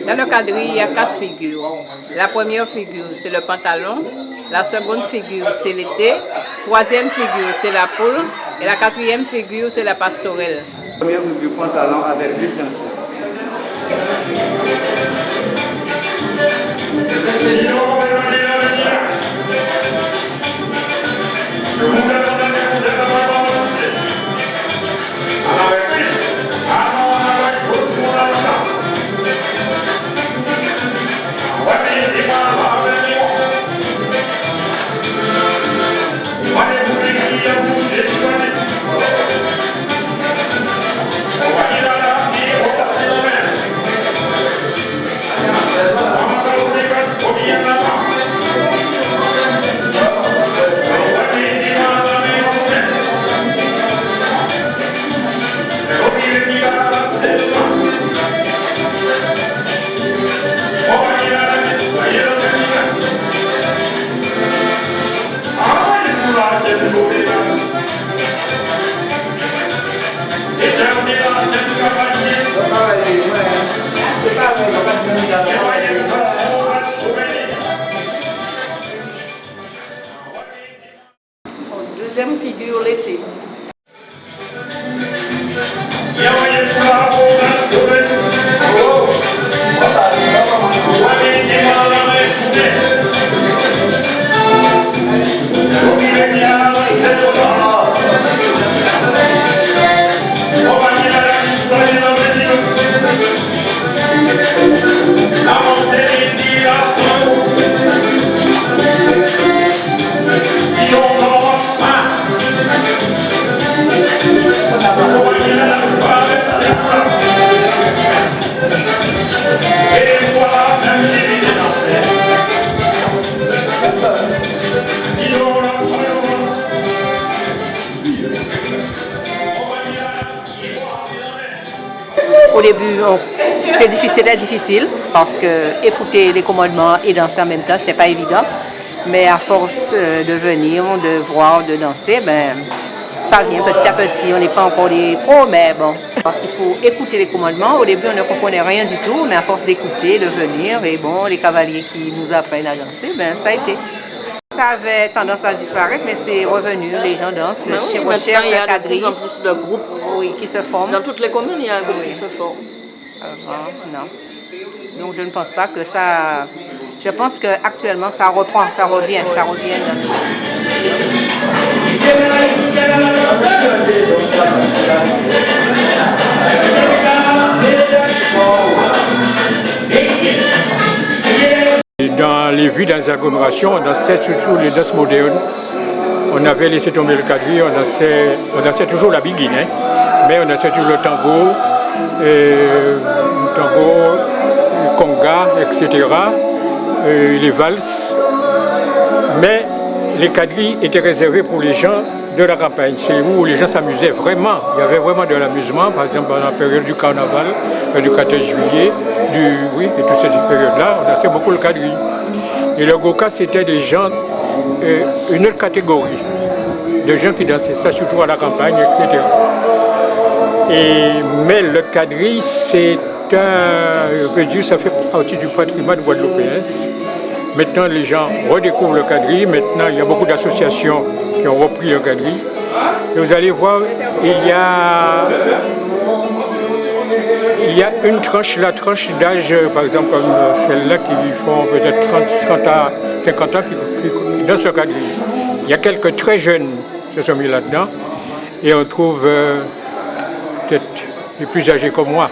Dans le quadrille, il y a 4 figures. La première figure, c'est le pantalon. La seconde figure, c'est l'été. Troisième figure, c'est la poule. Et la quatrième figure, c'est la pastorelle. La première figure, pantalon avec l'huile dansée. Deuxième figure, l'été. Au début, c'est difficile parce que écouter les commandements et danser en même temps, c'était pas évident. Mais à force de venir, de voir, de danser, ben, ça vient petit à petit. On n'est pas encore des pros, mais bon. Parce qu'il faut écouter les commandements. Au début, on ne comprenait rien du tout, mais à force d'écouter, de venir, et bon, les cavaliers qui nous apprennent à danser, ben, ça a été. Ça avait tendance à disparaître, mais c'est revenu. Les gens dansent. Oui, maintenant, il y a de plus en plus de groupes qui se forment. Dans toutes les communes, il y a un groupe qui se forme. Non. Donc je ne pense pas que ça... Je pense qu'actuellement ça reprend, ça revient. Dans les villes, dans les agglomérations, on dansait surtout les danses modernes. On avait laissé tomber le quadrille, on dansait toujours la biguine, hein, mais on dansait toujours le tango, le conga, etc., les valses. Mais les quadrilles étaient réservés pour les gens de la campagne. C'est où les gens s'amusaient vraiment. Il y avait vraiment de l'amusement, par exemple dans la période du carnaval, du 14 juillet, et toute cette période-là, on dansait beaucoup le quadrille. Et le goka, c'était des gens, une autre catégorie de gens qui dansaient ça, surtout à la campagne, etc. Mais le quadrille, c'est je peux dire, ça fait partie du patrimoine guadeloupéen. Maintenant, les gens redécouvrent le quadrille. Maintenant, il y a beaucoup d'associations qui ont repris le quadrille. Et vous allez voir, il y a une tranche, la tranche d'âge, par exemple, comme celle-là, qui font peut-être 30 à 50 ans, qui dansent le quadrille. Il y a quelques très jeunes qui se sont mis là-dedans. Et on trouve peut-être les plus âgés comme moi.